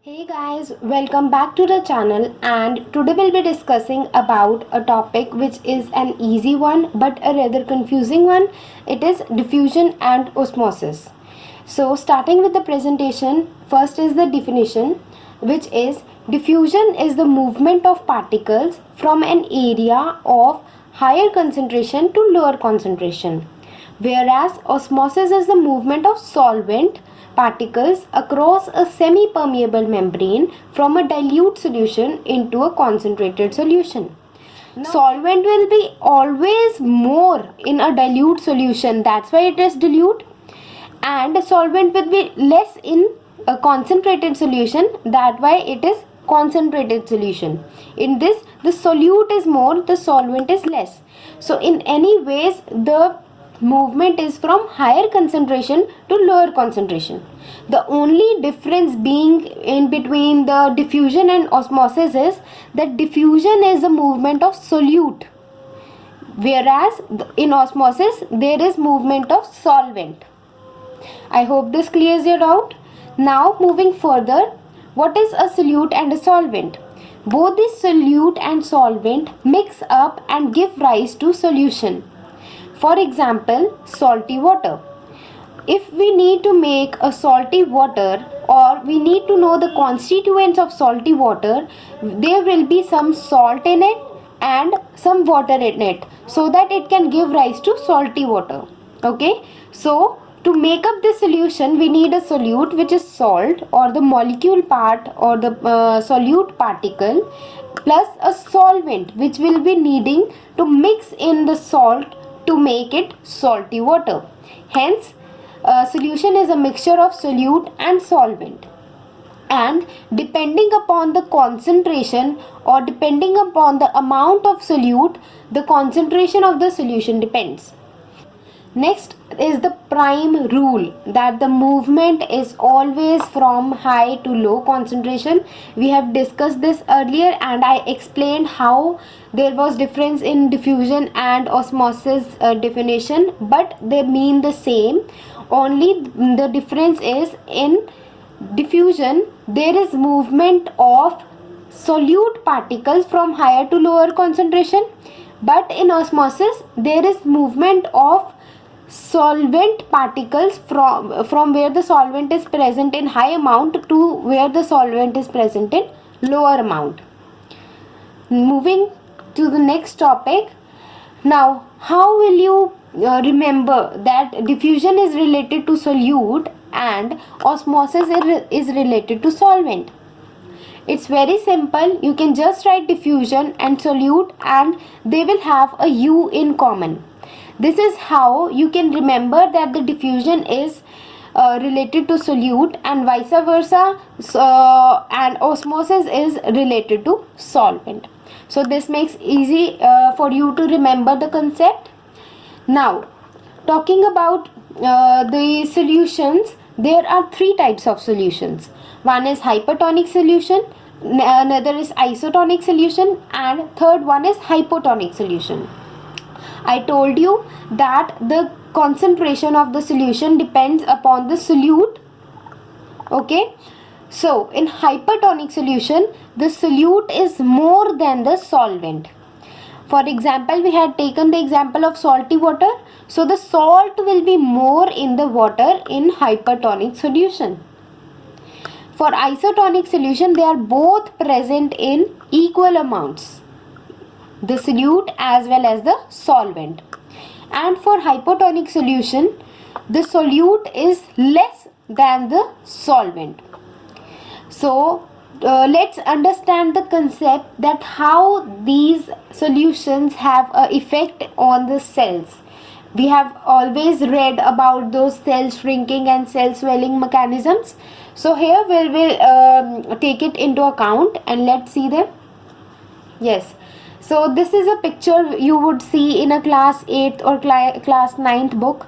Hey guys, welcome back to the channel, and today we'll be discussing about a topic which is an easy one but a rather confusing one. It is diffusion and osmosis. So starting with the presentation, first is the definition, which is diffusion is the movement of particles from an area of higher concentration to lower concentration, whereas osmosis is the movement of solvent particles across a semi-permeable membrane from a dilute solution into a concentrated solution. Solvent will be always more in a dilute solution, that's why it is dilute, and solvent will be less in a concentrated solution, that why it is concentrated solution. In this, the solute is more, the solvent is less. So in any ways, the movement is from higher concentration to lower concentration. The only difference being in between the diffusion and osmosis is that diffusion is the movement of solute, whereas in osmosis there is movement of solvent. I hope this clears your doubt. Now moving further, what is a solute and a solvent? Both the solute and solvent mix up and give rise to solution. For example, salty water. If we need to make a salty water, or we need to know the constituents of salty water, there will be some salt in it and some water in it, so that it can give rise to salty water. Okay, so to make up this solution, we need a solute, which is salt or the molecule part or the solute particle, plus a solvent which will be needing to mix in the salt to make it salty water. Hence, solution is a mixture of solute and solvent, and depending upon the concentration or depending upon the amount of solute, the concentration of the solution depends. Next is the prime rule, that the movement is always from high to low concentration. We have discussed this earlier and I explained how there was difference in diffusion and osmosis definition, but they mean the same. Only the difference is in diffusion there is movement of solute particles from higher to lower concentration, but in osmosis there is movement of solvent particles from where the solvent is present in high amount to where the solvent is present in lower amount. Moving to the next topic. Now, how will you remember that diffusion is related to solute and osmosis is related to solvent? It's very simple. You can just write diffusion and solute and they will have a U in common. This is how you can remember that the diffusion is related to solute and vice versa, and osmosis is related to solvent. So this makes easy for you to remember the concept. Now, talking about the solutions, there are three types of solutions. One is hypertonic solution, another is isotonic solution, and third one is hypotonic solution. I told you that the concentration of the solution depends upon the solute. Okay, so in hypertonic solution, the solute is more than the solvent. For example, we had taken the example of salty water. So the salt will be more in the water in hypertonic solution. For isotonic solution, they are both present in equal amounts, the solute as well as the solvent. And for hypotonic solution, the solute is less than the solvent. So let's understand the concept that how these solutions have an effect on the cells. We have always read about those cell shrinking and cell swelling mechanisms. So here we will take it into account and let's see them. Yes. So this is a picture you would see in a class 8th or class 9th book,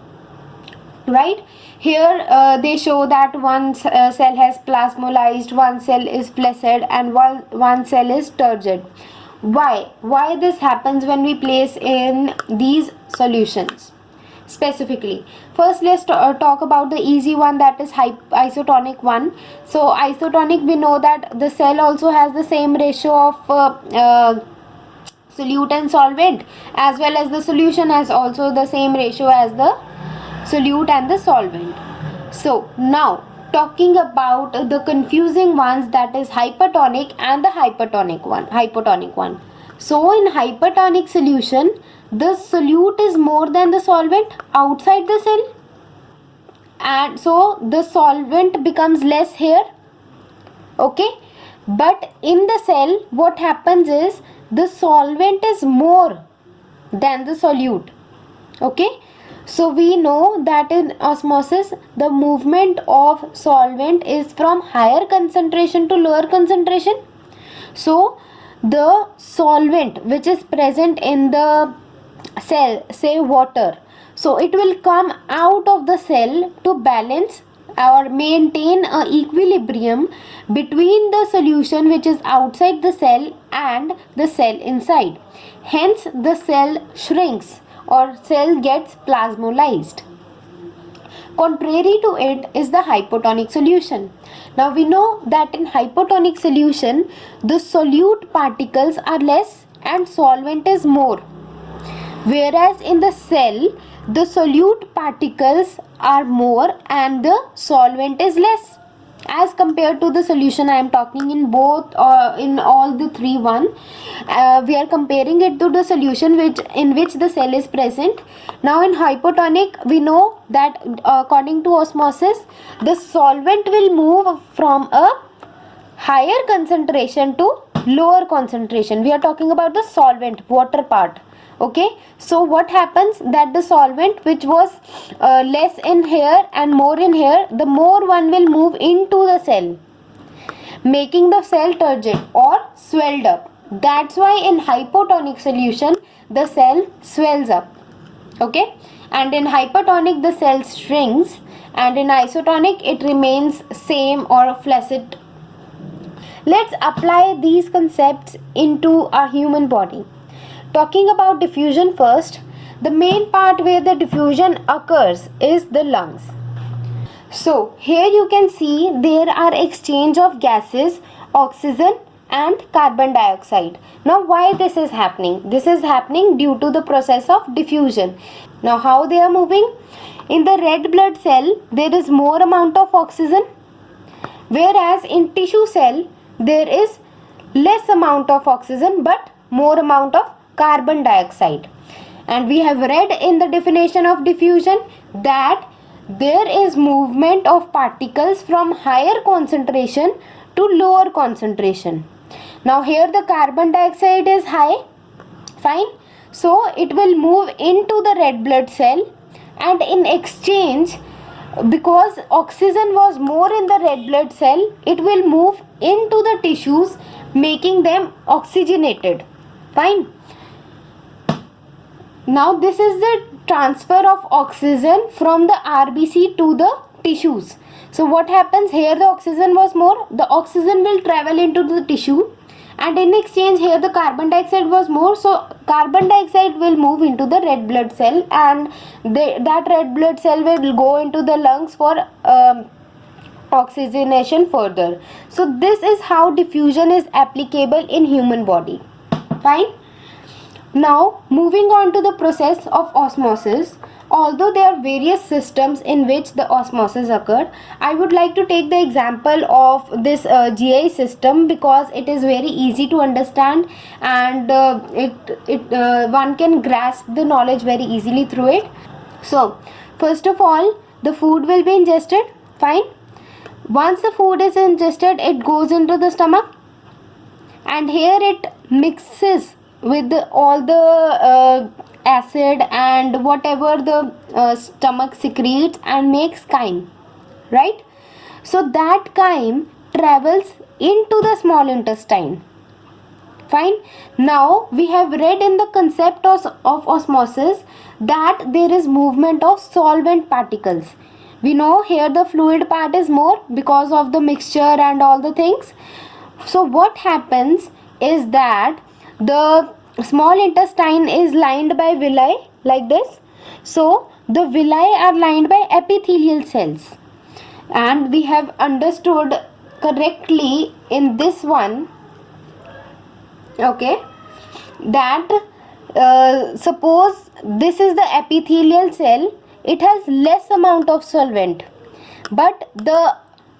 right? Here they show that one cell has plasmolized, one cell is flaccid, and one cell is turgid. Why this happens when we place in these solutions? specifically. First, let's talk about the easy one, that is isotonic one. So isotonic, we know that the cell also has the same ratio of solute and solvent, as well as the solution has also the same ratio as the solute and the solvent. So now talking about the confusing ones, that is hypertonic and the hypotonic one. So in hypertonic solution, the solute is more than the solvent outside the cell, and so the solvent becomes less here. Okay, but in the cell what happens is the solvent is more than the solute. Okay, so we know that in osmosis the movement of solvent is from higher concentration to lower concentration. So the solvent which is present in the cell, say water, so it will come out of the cell to balance or maintain a equilibrium between the solution which is outside the cell and the cell inside. Hence the cell shrinks or cell gets plasmolized. Contrary to it is the hypotonic solution. Now we know that in hypotonic solution the solute particles are less and solvent is more, whereas in the cell the solute particles are more and the solvent is less, as compared to the solution. I am talking in both in all the three one. We are comparing it to the solution in which the cell is present. Now in hypotonic we know that according to osmosis the solvent will move from a higher concentration to lower concentration. We are talking about the solvent, water part. Okay, so what happens that the solvent which was less in here and more in here, the more one will move into the cell, making the cell turgid or swelled up. That's why in hypotonic solution the cell swells up. Okay, and in hypertonic the cell shrinks, and in isotonic it remains same or flaccid. Let's apply these concepts into our human body. Talking about diffusion first, the main part where the diffusion occurs is the lungs. So here you can see there are exchange of gases, oxygen and carbon dioxide. Now why this is happening? This is happening due to the process of diffusion. Now how they are moving? In the red blood cell there is more amount of oxygen, whereas in tissue cell there is less amount of oxygen but more amount of carbon dioxide. And we have read in the definition of diffusion that there is movement of particles from higher concentration to lower concentration. Now here the carbon dioxide is high, fine, so it will move into the red blood cell, and in exchange, because oxygen was more in the red blood cell, it will move into the tissues, making them oxygenated. Fine. Now this is the transfer of oxygen from the RBC to the tissues. So what happens here? The oxygen was more, the oxygen will travel into the tissue, and in exchange here the carbon dioxide was more, so carbon dioxide will move into the red blood cell, and that red blood cell will go into the lungs for oxygenation further. So this is how diffusion is applicable in human body. Fine. Now moving on to the process of osmosis. Although there are various systems in which the osmosis occurred, I would like to take the example of this GI system because it is very easy to understand, and one can grasp the knowledge very easily through it. So first of all, the food will be ingested. Fine. Once the food is ingested, it goes into the stomach, and here it mixes with all the acid and whatever the stomach secretes and makes chyme, right? So that chyme travels into the small intestine. Fine. Now we have read in the concept of osmosis that there is movement of solvent particles. We know here the fluid part is more because of the mixture and all the things. So what happens is that the small intestine is lined by villi like this. So the villi are lined by epithelial cells, and we have understood correctly in this one, okay, that suppose this is the epithelial cell, it has less amount of solvent, but the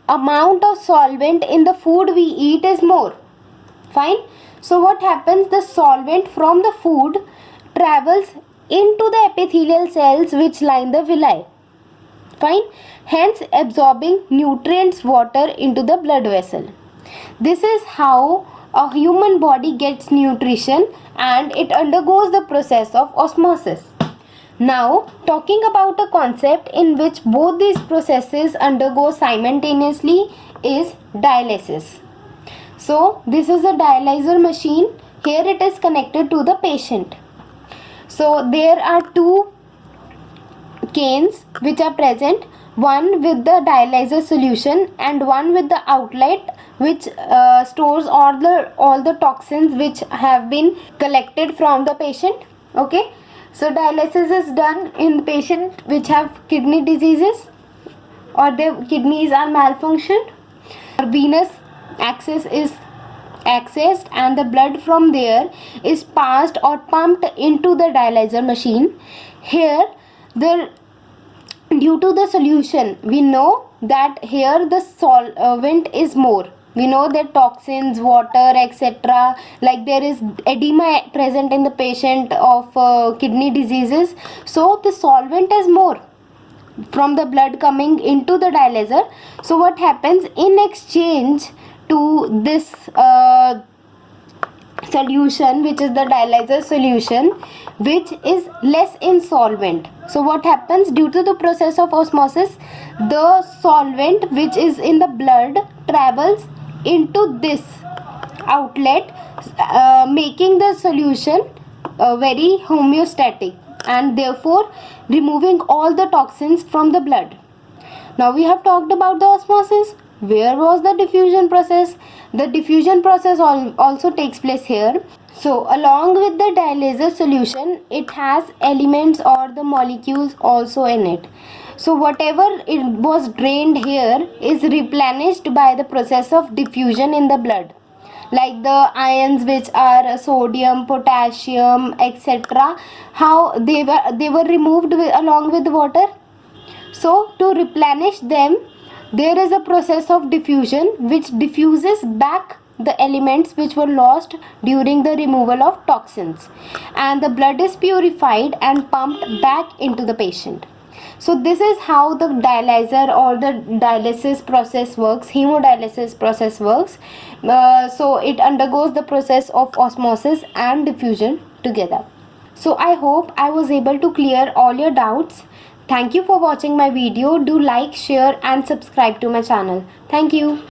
amount of solvent in the food we eat is more. Fine. So what happens, the solvent from the food travels into the epithelial cells which line the villi. Fine. Hence absorbing nutrients, water into the blood vessel. This is how a human body gets nutrition, and it undergoes the process of osmosis. Now, talking about a concept in which both these processes undergo simultaneously is dialysis. So, this is a dialyzer machine. Here it is connected to the patient. So, there are two canes which are present, one with the dialyzer solution and one with the outlet which stores all the toxins which have been collected from the patient. Okay. So dialysis is done in patient which have kidney diseases or their kidneys are malfunctioned. Venous access is accessed and the blood from there is passed or pumped into the dialyzer machine. Here due to the solution, we know that here the solvent is more. We know that toxins, water, etc., like there is edema present in the patient of kidney diseases, so the solvent is more from the blood coming into the dialyzer. So what happens, in exchange to this solution, which is the dialyzer solution, which is less in solvent, so what happens, due to the process of osmosis, the solvent which is in the blood travels into this outlet, making the solution very homeostatic and therefore removing all the toxins from the blood. Now we have talked about the osmosis. Where was the diffusion process? The diffusion process also takes place here. So along with the dialyzer solution, it has elements or the molecules also in it. So whatever it was drained here is replenished by the process of diffusion in the blood, like the ions which are sodium, potassium, etc., how they were removed along with water. So to replenish them, there is a process of diffusion which diffuses back the elements which were lost during the removal of toxins, and the blood is purified and pumped back into the patient. So this is how the dialyzer or the dialysis process works, hemodialysis process works. So it undergoes the process of osmosis and diffusion together. So I hope I was able to clear all your doubts. Thank you for watching my video. Do like, share and subscribe to my channel. Thank you.